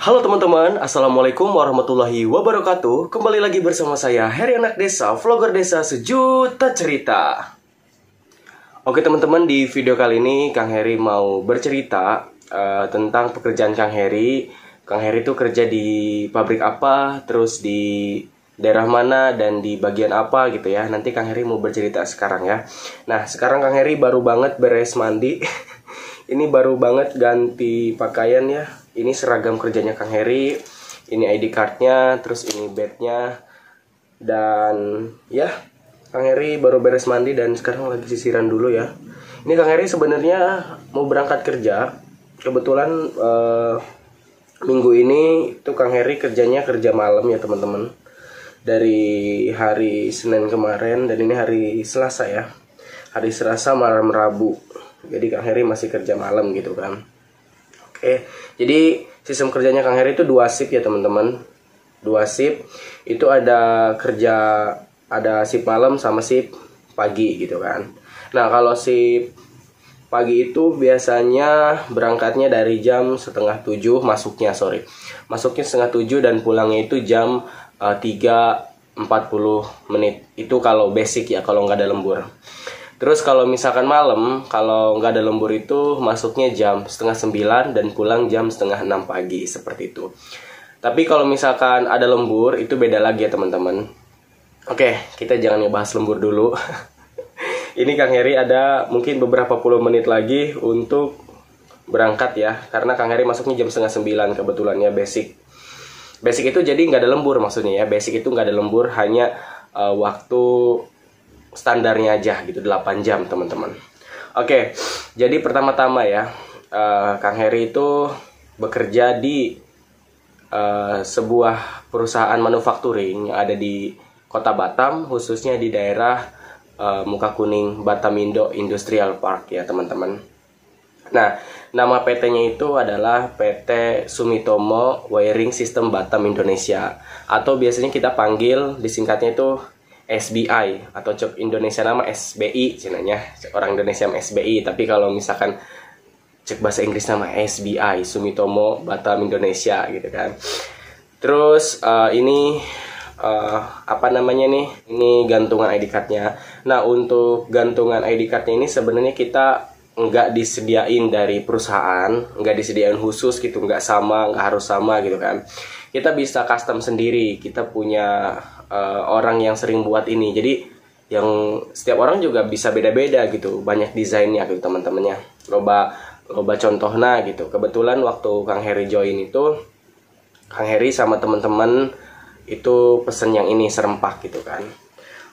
Halo teman-teman, Assalamualaikum warahmatullahi wabarakatuh. Kembali lagi bersama saya, Heri Anak Desa, vlogger desa sejuta cerita. Oke teman-teman, di video kali ini Kang Heri mau bercerita tentang pekerjaan Kang Heri. Kang Heri itu kerja di pabrik apa, terus di daerah mana, dan di bagian apa gitu ya. Nanti Kang Heri mau bercerita sekarang ya. Nah, sekarang Kang Heri baru banget beres mandi. Ini baru banget ganti pakaian ya. Ini seragam kerjanya Kang Heri, ini ID cardnya, terus ini badge-nya. Dan ya, Kang Heri baru beres mandi dan sekarang lagi sisiran dulu ya. Ini Kang Heri sebenarnya mau berangkat kerja. Kebetulan minggu ini itu Kang Heri kerjanya kerja malam ya teman-teman. Dari hari Senin kemarin dan ini hari Selasa ya. Hari Selasa malam Rabu. Jadi Kang Heri masih kerja malam gitu kan. Oke, jadi sistem kerjanya Kang Heri itu 2 shift ya teman-teman. 2 shift itu ada shift malam sama shift pagi gitu kan. Nah, kalau shift pagi itu biasanya berangkatnya dari jam setengah 7, masuknya 7 dan pulangnya itu jam 3.40 menit. Itu kalau basic ya, kalau nggak ada lembur. Terus kalau misalkan malam, kalau nggak ada lembur itu masuknya jam setengah 9 dan pulang jam setengah 6 pagi, seperti itu. Tapi kalau misalkan ada lembur, itu beda lagi ya teman-teman. Oke, kita jangan ngebahas lembur dulu. Ini Kang Heri ada mungkin beberapa puluh menit lagi untuk berangkat ya. Karena Kang Heri masuknya jam setengah 9 kebetulan ya, basic. Basic itu jadi nggak ada lembur maksudnya ya. Basic itu nggak ada lembur, hanya waktu standarnya aja gitu, 8 jam teman-teman. Oke, jadi pertama-tama ya, Kang Heri itu bekerja di sebuah perusahaan manufacturing yang ada di Kota Batam, khususnya di daerah Muka Kuning Batamindo Industrial Park ya teman-teman. Nah, nama PT-nya itu adalah PT Sumitomo Wiring System Batam Indonesia, atau biasanya kita panggil disingkatnya itu SBI, atau cek Indonesia nama SBI cenanya, orang Indonesia nama SBI, tapi kalau misalkan cek bahasa Inggris nama SBI, Sumitomo Batam Indonesia gitu kan. Terus ini apa namanya nih, ini gantungan ID card-nya. Nah, untuk gantungan ID card-nya ini sebenarnya kita nggak disediain dari perusahaan, nggak disediain khusus gitu, nggak harus sama gitu kan. Kita bisa custom sendiri, kita punya orang yang sering buat ini. Jadi yang setiap orang juga bisa beda-beda gitu, banyak desainnya gitu teman-temannya. Loba contohnya gitu. Kebetulan waktu Kang Heri join itu, Kang Heri sama teman-teman itu pesen yang ini serempak gitu kan.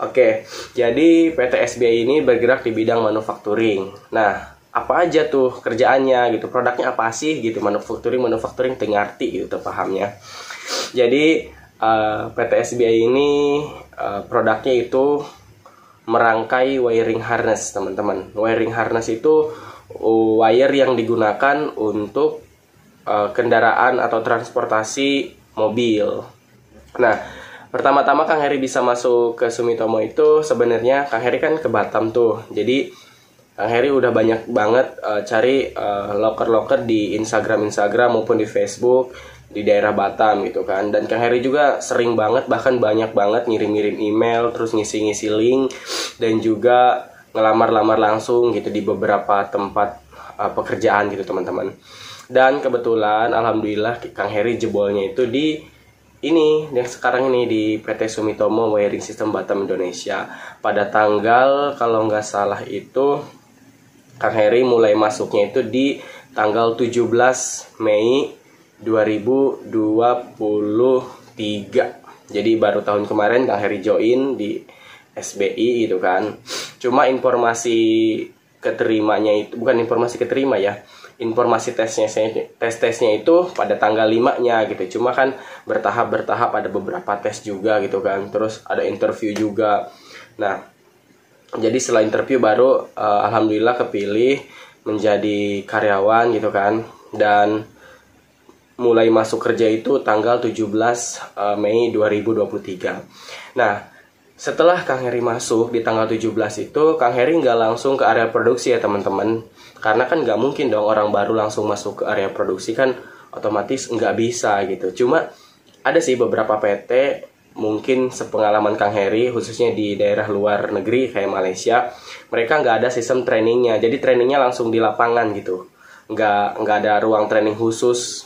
Oke, jadi PT SBI ini bergerak di bidang manufacturing. Nah, apa aja tuh kerjaannya gitu, produknya apa sih gitu, manufacturing tengarti gitu pahamnya. Jadi PT SBI ini produknya itu merangkai wiring harness teman-teman. Wiring harness itu wire yang digunakan untuk kendaraan atau transportasi mobil. Nah, pertama-tama Kang Heri bisa masuk ke Sumitomo itu sebenarnya Kang Heri kan ke Batam tuh. Jadi Kang Heri udah banyak banget cari loker-loker di Instagram maupun di Facebook di daerah Batam gitu kan. Dan Kang Heri juga sering banget, bahkan banyak banget ngirim-ngirim email, terus ngisi-ngisi link, dan juga ngelamar-lamar langsung gitu di beberapa tempat pekerjaan gitu teman-teman. Dan kebetulan alhamdulillah Kang Heri jebolnya itu di ini yang sekarang ini di PT Sumitomo Wiring System Batam Indonesia. Pada tanggal kalau nggak salah itu Kang Heri mulai masuknya itu di tanggal 17 Mei 2023. Jadi baru tahun kemarin Kang Heri join di SBI gitu kan. Cuma informasi keterimanya itu, bukan informasi keterima ya, informasi tesnya itu pada tanggal 5-nya gitu. Cuma kan bertahap ada beberapa tes juga gitu kan. Terus ada interview juga. Nah, jadi setelah interview baru alhamdulillah kepilih menjadi karyawan gitu kan. Dan mulai masuk kerja itu tanggal 17 Mei 2023. Nah, setelah Kang Heri masuk di tanggal 17 itu, Kang Heri nggak langsung ke area produksi ya teman-teman. Karena kan nggak mungkin dong orang baru langsung masuk ke area produksi, kan otomatis nggak bisa gitu. Cuma ada sih beberapa PT mungkin sepengalaman Kang Heri, khususnya di daerah luar negeri kayak Malaysia, mereka nggak ada sistem trainingnya. Jadi trainingnya langsung di lapangan gitu. Nggak ada ruang training khusus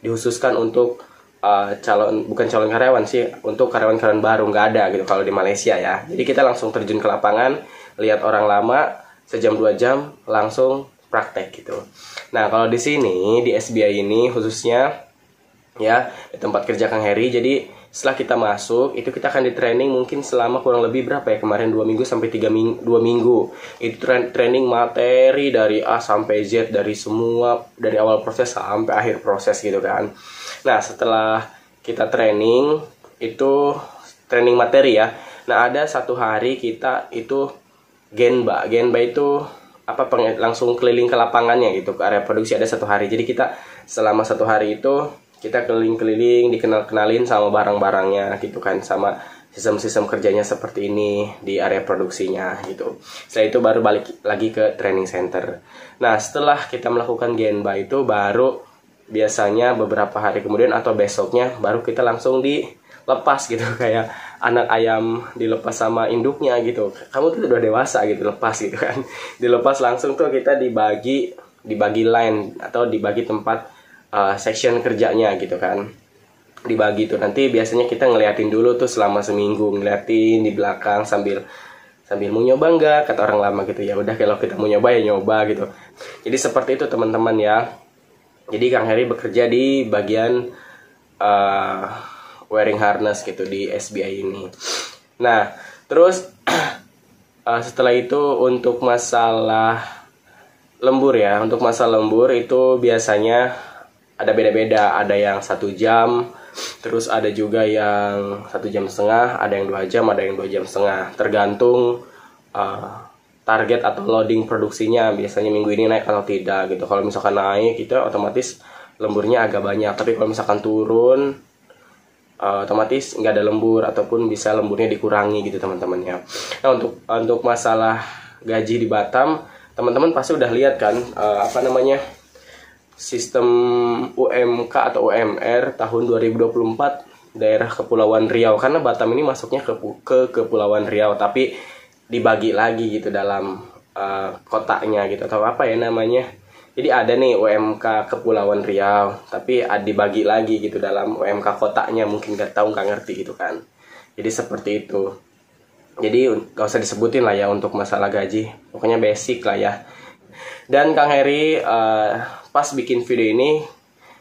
dikhususkan untuk bukan calon karyawan sih, untuk karyawan-karyawan baru nggak ada gitu kalau di Malaysia ya. Jadi kita langsung terjun ke lapangan, lihat orang lama, sejam 2 jam langsung praktek gitu. Nah kalau di sini di SBI ini khususnya ya di tempat kerja Kang Heri, jadi setelah kita masuk itu kita akan di training mungkin selama kurang lebih berapa ya kemarin 2 minggu sampai 2 minggu. Itu training materi dari A sampai Z, dari semua, dari awal proses sampai akhir proses gitu kan. Nah setelah kita training itu training materi ya. Nah ada satu hari kita itu Genba itu langsung keliling ke lapangannya gitu, ke area produksi ada satu hari. Jadi kita selama satu hari itu kita keliling-keliling, dikenalin sama barang-barangnya gitu kan, sama sistem-sistem kerjanya seperti ini di area produksinya gitu. Setelah itu baru balik lagi ke training center. Nah setelah kita melakukan Genba itu baru biasanya beberapa hari kemudian atau besoknya baru kita langsung dilepas gitu, kayak anak ayam dilepas sama induknya gitu. Kamu tuh udah dewasa gitu, lepas gitu kan. Dilepas langsung tuh kita dibagi line atau dibagi tempat section kerjanya gitu kan. Dibagi tuh nanti biasanya kita ngeliatin dulu tuh selama seminggu, ngeliatin di belakang sambil mau nyoba enggak, kata orang lama gitu. Ya udah kalau kita mau nyoba ya nyoba gitu. Jadi seperti itu teman-teman ya. Jadi Kang Heri bekerja di bagian wearing harness gitu di SBI ini. Nah, terus setelah itu untuk masalah lembur ya, untuk masalah lembur itu biasanya ada beda-beda. Ada yang 1 jam, terus ada juga yang 1,5 jam, ada yang 2 jam, ada yang 2,5 jam. Tergantung target atau loading produksinya, biasanya minggu ini naik atau tidak gitu. Kalau misalkan naik itu otomatis lemburnya agak banyak, tapi kalau misalkan turun otomatis nggak ada lembur ataupun bisa lemburnya dikurangi gitu teman-teman ya. Nah untuk masalah gaji di Batam, teman-teman pasti udah lihat kan sistem UMK atau UMR tahun 2024 daerah Kepulauan Riau, karena Batam ini masuknya ke Kepulauan Riau tapi dibagi lagi gitu dalam kotaknya gitu atau apa ya namanya. Jadi ada nih UMK Kepulauan Riau tapi dibagi lagi gitu dalam UMK kotaknya, mungkin nggak ngerti gitu kan. Jadi seperti itu. Jadi nggak usah disebutin lah ya untuk masalah gaji, pokoknya basic lah ya. Dan Kang Heri pas bikin video ini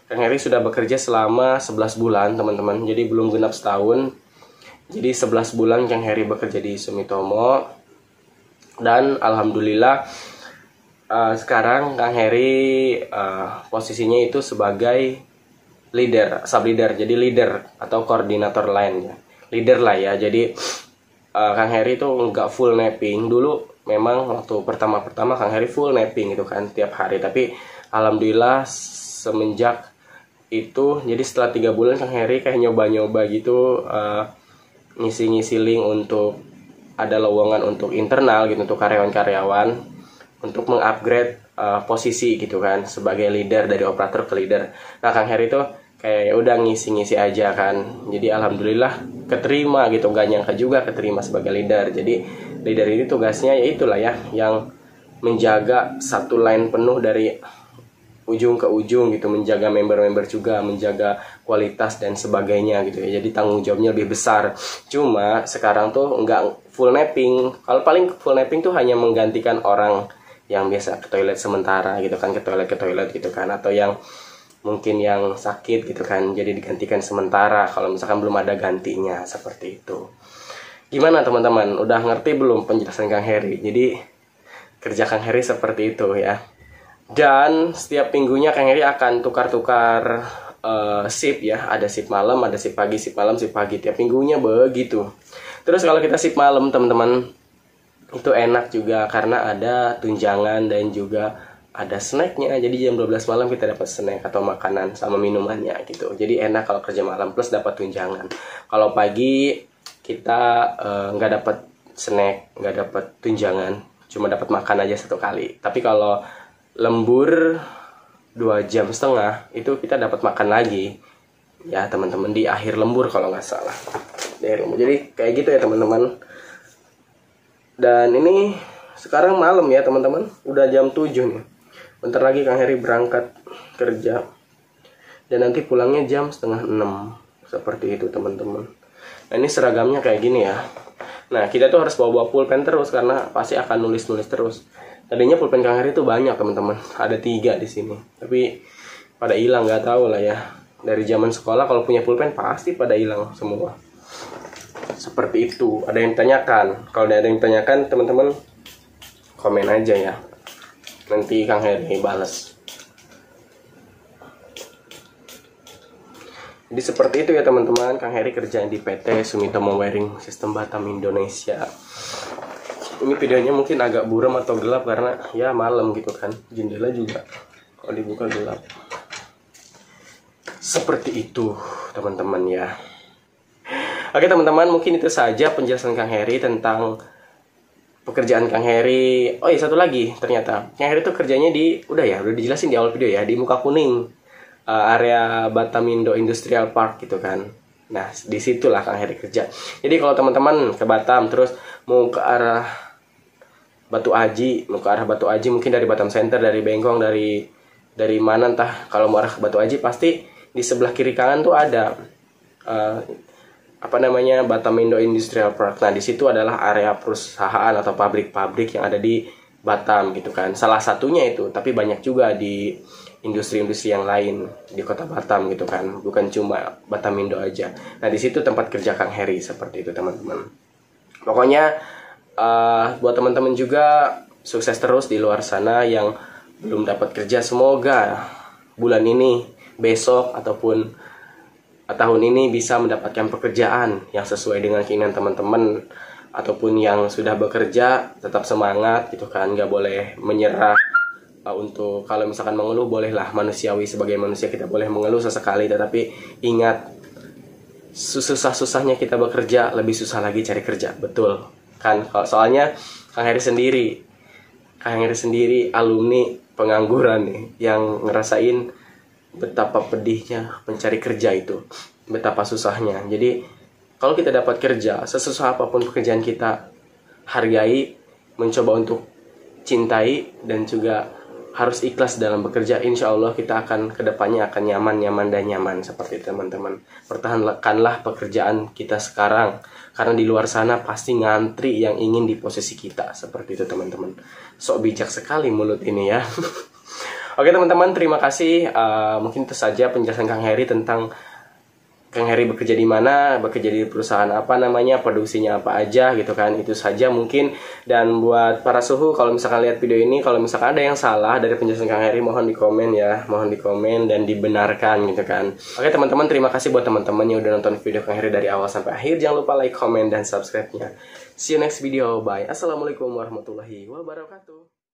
Kang Heri sudah bekerja selama 11 bulan teman-teman, jadi belum genap setahun. Jadi 11 bulan Kang Heri bekerja di Sumitomo. Dan alhamdulillah sekarang Kang Heri posisinya itu sebagai leader, sub leader. Jadi leader atau koordinator line ya. Leader lah ya. Jadi Kang Heri itu nggak full napping. Dulu memang waktu pertama-pertama Kang Heri full napping itu kan tiap hari. Tapi alhamdulillah semenjak itu, jadi setelah 3 bulan Kang Heri kayak nyoba-nyoba gitu, ngisi-ngisi link untuk ada lowongan untuk internal gitu, untuk karyawan-karyawan untuk mengupgrade posisi gitu kan sebagai leader, dari operator ke leader. Nah Kang Heri tuh kayak udah ngisi-ngisi aja kan, jadi alhamdulillah keterima gitu, gak nyangka juga keterima sebagai leader. Jadi leader ini tugasnya ya itulah ya, yang menjaga satu line penuh dari ujung ke ujung gitu, menjaga member-member juga, menjaga kualitas dan sebagainya gitu ya. Jadi tanggung jawabnya lebih besar. Cuma sekarang tuh nggak full napping. Kalau paling full napping tuh hanya menggantikan orang yang biasa ke toilet sementara gitu kan, ke toilet gitu kan, atau yang mungkin yang sakit gitu kan, jadi digantikan sementara kalau misalkan belum ada gantinya, seperti itu. Gimana teman-teman, udah ngerti belum penjelasan Kang Heri? Jadi kerja Kang Heri seperti itu ya. Dan setiap minggunya Kang Heri akan tukar-tukar shift ya. Ada shift malam, ada shift pagi, shift malam, shift pagi. Tiap minggunya begitu. Terus kalau kita shift malam teman-teman, itu enak juga karena ada tunjangan dan juga ada snacknya. Jadi jam 12 malam kita dapat snack atau makanan sama minumannya gitu. Jadi enak kalau kerja malam plus dapat tunjangan. Kalau pagi kita nggak dapat snack, nggak dapat tunjangan, cuma dapat makan aja 1 kali. Tapi kalau lembur 2,5 jam itu kita dapat makan lagi ya teman-teman, di akhir lembur kalau nggak salah. Jadi kayak gitu ya teman-teman. Dan ini sekarang malam ya teman-teman, udah jam 7 nih. Bentar lagi Kang Heri berangkat kerja dan nanti pulangnya jam 5:30 seperti itu teman-teman. Nah ini seragamnya kayak gini ya. Nah kita tuh harus bawa pulpen terus karena pasti akan nulis-nulis terus. Tadinya pulpen Kang Heri tuh banyak teman-teman, ada 3 di sini, tapi pada hilang, nggak tahu lah ya. Dari zaman sekolah kalau punya pulpen pasti pada hilang semua. Seperti itu. Ada yang tanyakan? Kalau ada yang tanyakan teman-teman komen aja ya. Nanti Kang Heri balas. Jadi seperti itu ya teman-teman. Kang Heri kerja di PT Sumitomo Waring System Batam Indonesia. Ini videonya mungkin agak buram atau gelap karena ya malam gitu kan. Jendela juga kalau dibuka gelap. Seperti itu teman-teman ya. Oke teman-teman, mungkin itu saja penjelasan Kang Heri tentang pekerjaan Kang Heri. Oh iya, satu lagi ternyata Kang Heri tuh kerjanya udah dijelasin di awal video ya, di Muka Kuning, area Batamindo Industrial Park gitu kan. Nah disitulah Kang Heri kerja. Jadi kalau teman-teman ke Batam terus mau ke arah Batu Aji, mungkin dari Batam Center, dari Bengkong, dari mana entah, kalau mau arah ke Batu Aji pasti di sebelah kiri kanan tuh ada Batamindo Industrial Park. Nah, di situ adalah area perusahaan atau pabrik-pabrik yang ada di Batam gitu kan. Salah satunya itu, tapi banyak juga di industri-industri yang lain di Kota Batam gitu kan. Bukan cuma Batamindo aja. Nah, di situ tempat kerja Kang Heri seperti itu, teman-teman. Pokoknya buat teman-teman juga sukses terus di luar sana yang belum dapat kerja, semoga bulan ini, besok ataupun tahun ini bisa mendapatkan pekerjaan yang sesuai dengan keinginan teman-teman, ataupun yang sudah bekerja tetap semangat gitu kan, nggak boleh menyerah. Untuk kalau misalkan mengeluh bolehlah, manusiawi, sebagai manusia kita boleh mengeluh sesekali, tetapi ingat susah-susahnya kita bekerja lebih susah lagi cari kerja, betul kan? Soalnya Kang Heri sendiri alumni pengangguran nih, yang ngerasain betapa pedihnya mencari kerja itu, betapa susahnya. Jadi kalau kita dapat kerja, sesusah apapun pekerjaan kita, hargai, mencoba untuk cintai, dan juga harus ikhlas dalam bekerja. Insya Allah kita akan kedepannya akan nyaman seperti itu teman-teman. Pertahankanlah pekerjaan kita sekarang, karena di luar sana pasti ngantri yang ingin di posisi kita, seperti itu teman-teman. Sok bijak sekali mulut ini ya. Oke teman-teman, terima kasih. Mungkin itu saja penjelasan Kang Heri tentang Kang Heri bekerja di mana, bekerja di perusahaan apa namanya, produksinya apa aja gitu kan. Itu saja mungkin. Dan buat para suhu, kalau misalkan lihat video ini, kalau misalkan ada yang salah dari penjelasan Kang Heri, mohon di komen ya, mohon di komen dan dibenarkan gitu kan. Oke teman-teman, terima kasih buat teman-teman yang udah nonton video Kang Heri dari awal sampai akhir. Jangan lupa like, komen, dan subscribe-nya. See you next video, bye. Assalamualaikum warahmatullahi wabarakatuh.